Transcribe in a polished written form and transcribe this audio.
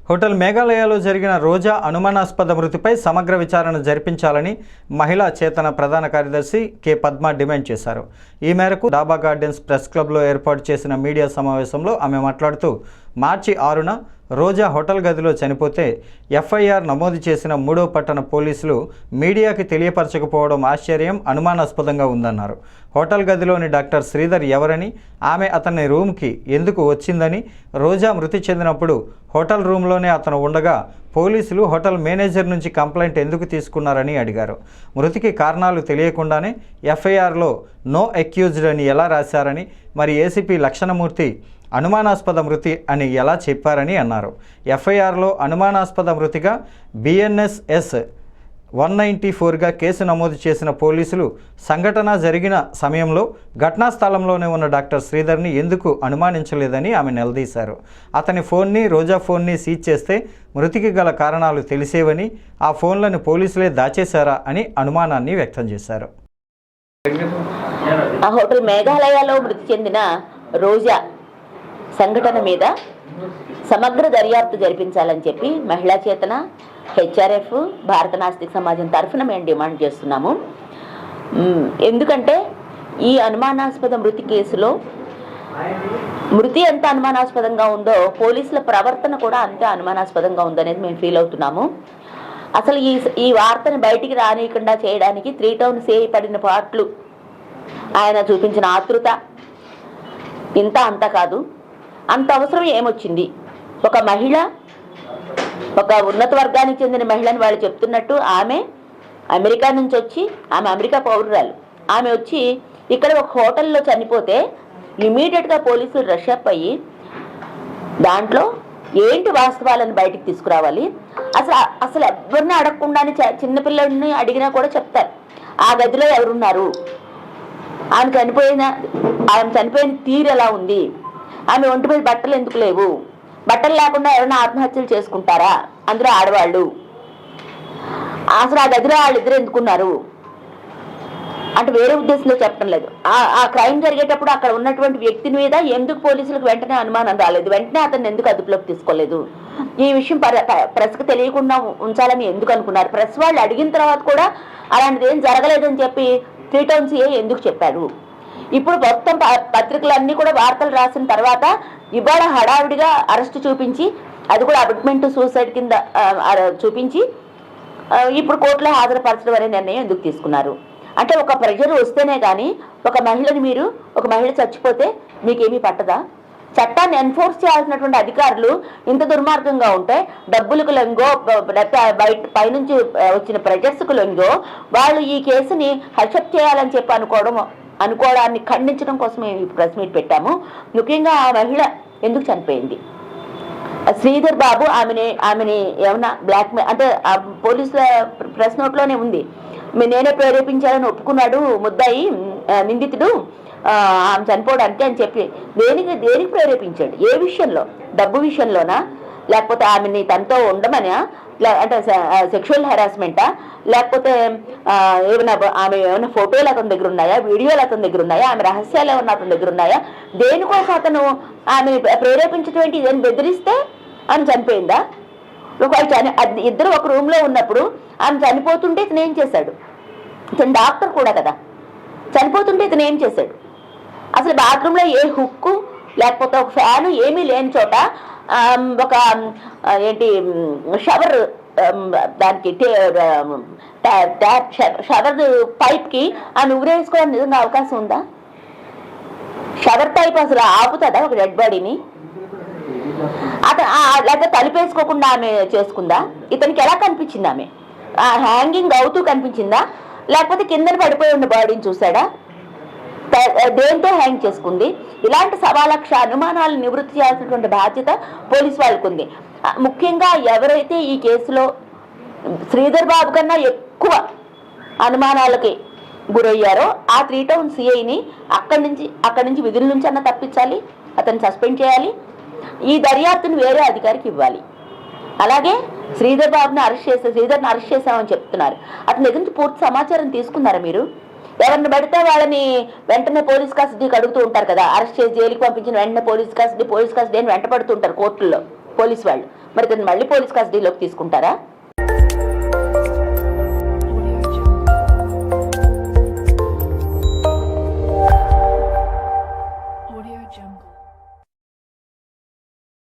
Hotel మేఘాలయలో జరిగిన రోజా అనుమానాస్పద మృతిపై సమగ్ర విచారణ జరిపించాలని మహిళా చేతన ప్రధాన కార్యదర్శి కె పద్మ డిమాండ్ చేశారు. ఈ మేరకు డాబా గార్డెన్స్ ప్రెస్ క్లబ్లో ఏర్పాటు చేసిన మీడియా సమావేశంలో ఆమె మాట్లాడుతూ మార్చి 6న రోజా హోటల్ గదిలో చనిపోతే ఎఫ్ఐఆర్ నమోదు చేసిన 3వ పట్టణ పోలీసులు మీడియాకి తెలియపరచకపోవడం ఆశ్చర్యం, అనుమానాస్పదంగా ఉందన్నారు. హోటల్ గదిలోని డాక్టర్ శ్రీధర్ ఎవరని, ఆమె అతని రూమ్కి ఎందుకు వచ్చిందని, రోజా మృతి చెందినప్పుడు హోటల్ రూమ్లోనే అతను ఉండగా పోలీసులు హోటల్ మేనేజర్ నుంచి కంప్లైంట్ ఎందుకు తీసుకున్నారని అడిగారు. మృతికి కారణాలు తెలియకుండానే ఎఫ్ఐఆర్లో నో అక్యూజ్డ్ అని ఎలా రాశారని, మరి ఏసీపీ లక్షణమూర్తి అనుమానాస్పద మృతి అని ఎలా చెప్పారని అన్నారు. ఎఫ్ఐఆర్లో అనుమానాస్పద మృతిగా బిఎన్ఎస్ఎస్ 194గా కేసు నమోదు చేసిన పోలీసులు సంఘటన జరిగిన సమయంలో ఘటనా స్థలంలోనే ఉన్న డాక్టర్ శ్రీధర్ని ఎందుకు అనుమానించలేదని ఆమె నిలదీశారు. అతని ఫోన్ని, రోజా ఫోన్ని సీజ్ చేస్తే మృతికి గల కారణాలు తెలిసేవని, ఆ ఫోన్లను పోలీసులే దాచేశారా అని అనుమానాన్ని వ్యక్తం చేశారు. ఆ హోటల్ మేఘాలయలో మృతి చెందిన రోజా సంఘటన మీద సమగ్ర దర్యాప్తు జరిపించాలని చెప్పి మహిళా చేతన, హెచ్ఆర్ఎఫ్, భారత నాస్తిక సమాజం తరఫున మేము డిమాండ్ చేస్తున్నాము. ఎందుకంటే ఈ అనుమానాస్పద మృతి కేసులో మృతి ఎంత అనుమానాస్పదంగా ఉందో పోలీసుల ప్రవర్తన కూడా అంతే అనుమానాస్పదంగా ఉందనేది మేము ఫీల్ అవుతున్నాము. అసలు ఈ వార్తను బయటికి రానియకుండా చేయడానికి 3 టౌన్ సిఐ పడిన పాటలు, ఆయన చూపించిన ఆతృత ఇంత అంత కాదు. అంత అవసరం ఏమొచ్చింది? ఒక మహిళ, ఒక ఉన్నత వర్గానికి చెందిన మహిళని వాళ్ళు చెప్తున్నట్టు ఆమె అమెరికా నుంచి వచ్చి, ఆమె అమెరికా పౌరురాలు, ఆమె వచ్చి ఇక్కడ ఒక హోటల్లో చనిపోతే ఇమీడియట్గా పోలీసులు రష్ అప్ అయ్యి దాంట్లో ఏంటి వాస్తవాలను బయటికి తీసుకురావాలి. అసలు ఎవరిని అడగకుండానే చిన్నపిల్లడిని అడిగినా కూడా చెప్తారు ఆ గదిలో ఎవరున్నారు, ఆమె చనిపోయిన తీరు ఎలా ఉంది, ఆమె ఒంటి మీద బట్టలు ఎందుకు లేవు, బట్టలు లేకుండా ఎవరైనా ఆత్మహత్యలు చేసుకుంటారా, అందులో ఆడవాళ్ళు, అసలు ఆ గదిలో వాళ్ళిద్దరు ఎందుకున్నారు అంటే వేరే ఉద్దేశంలో చెప్పడం లేదు. ఆ క్రైమ్ జరిగేటప్పుడు అక్కడ ఉన్నటువంటి వ్యక్తి మీద ఎందుకు పోలీసులకు వెంటనే అనుమానం రాలేదు, వెంటనే అతన్ని ఎందుకు అదుపులోకి తీసుకోలేదు, ఈ విషయం ప్రెస్కి తెలియకుండా ఉంచాలని ఎందుకు అనుకున్నారు, ప్రెస్ వాళ్ళు అడిగిన తర్వాత కూడా అలాంటిది ఏం జరగలేదని చెప్పి 3 టౌన్ సిఐ ఎందుకు చెప్పారు. ఇప్పుడు మొత్తం పత్రికలన్నీ కూడా వార్తలు రాసిన తర్వాత ఇవాళ హడావిడిగా అరెస్ట్ చూపించి, అది కూడా అబిట్మెంట్ సూసైడ్ కింద చూపించి ఇప్పుడు కోర్టులో హాజరుపరచడం అనే నిర్ణయం ఎందుకు తీసుకున్నారు? అంటే ఒక ప్రెజర్ వస్తేనే కానీ ఒక మహిళ చచ్చిపోతే మీకేమీ పట్టదా? చట్టాన్ని ఎన్ఫోర్స్ చేయాల్సినటువంటి అధికారులు ఇంత దుర్మార్గంగా ఉంటే డబ్బులకు లొంగో, పైనుంచి వచ్చిన ప్రెజర్స్కు లొంగో వాళ్ళు ఈ కేసుని హర్షప్ చేయాలని చెప్పి అనుకోవడాన్ని ఖండించడం కోసం మేము ఈ ప్రెస్ మీట్ పెట్టాము. ముఖ్యంగా ఆ మహిళ ఎందుకు చనిపోయింది? శ్రీధర్ బాబు ఆమెని ఏమన్నా బ్లాక్మెయిల్ అంటే పోలీసుల ప్రెస్ నోట్లోనే ఉంది, నేనే ప్రేరేపించాలని ఒప్పుకున్నాడు ముద్దాయి, నిందితుడు ఆమె చనిపోవడానికి అని చెప్పి. దేనికి ప్రేరేపించాడు? ఏ విషయంలో? డబ్బు విషయంలోనా, లేకపోతే ఆమెని తనతో ఉండమనా, అంటే సెక్షువల్ హెరాస్మెంటా, లేకపోతే ఏమైనా ఫోటోలు అతని దగ్గర ఉన్నాయా, వీడియోలు అతని దగ్గర ఉన్నాయా, ఆమె రహస్యాలు ఏమన్నా అతని దగ్గర ఉన్నాయా? దేనికోసం అతను ఆమె ప్రేరేపించేటువంటి ఇదేం బెదిరిస్తే ఆమె చనిపోయిందా? ఇద్దరు ఒక రూమ్లో ఉన్నప్పుడు ఆమె చనిపోతుంటే ఇతను ఏం చేశాడు? ఇతను డాక్టర్ కూడా కదా, చనిపోతుంటే ఇతను ఏం చేశాడు? అసలు బాత్రూంలో ఏ హుక్కు లేకపోతే ఒక ఫ్యాను ఏమీ లేని చోట ఒక షవర్, దానికి షవర్ పైప్కి ఆమె ఉరేసుకోవడానికి నిజంగా అవకాశం ఉందా? షవర్ పైప్ అసలు ఆపుతుందా ఒక డెడ్ బాడీని? లేకపోతే తలుపేసుకోకుండా ఆమె చేసుకుందా? ఇతనికి ఎలా కనిపించింది? ఆమె హ్యాంగింగ్ అవుతూ కనిపించిందా, లేకపోతే కిందన పడిపోయి ఉన్న బాడీని చూసాడా? దేంతో హ్యాంగ్ చేసుకుంది? ఇలాంటి 1,00,000 అనుమానాలు నివృత్తి చేయాల్సినటువంటి బాధ్యత పోలీసు వాళ్ళకు ఉంది. ముఖ్యంగా ఎవరైతే ఈ కేసులో శ్రీధర్ బాబు కన్నా ఎక్కువ అనుమానాలకి గురయ్యారో ఆ 3 టౌన్ సిఐని అక్కడి నుంచి విధుల నుంచి అన్న తప్పించాలి, అతన్ని సస్పెండ్ చేయాలి, ఈ దర్యాప్తుని వేరే అధికారికి ఇవ్వాలి. అలాగే శ్రీధర్ని అరెస్ట్ చేశామని చెప్తున్నారు, అతని దగ్గర నుంచి పూర్తి సమాచారం తీసుకున్నారా మీరు? ఎవరిని పెడితే వాళ్ళని వెంటనే పోలీస్ కస్టడీకి అడుగుతూ ఉంటారు కదా, అరెస్ట్ చేసి జైలుకి పంపించిన వెంటనే పోలీస్ కస్టడీ అని వెంట పడుతుంటారు కోర్టుల్లో. పోలీస్ వాళ్ళు. మరి దాన్ని మళ్ళీ పోలీస్ కస్టడీలోకి తీసుకుంటారా? Audio Jungle.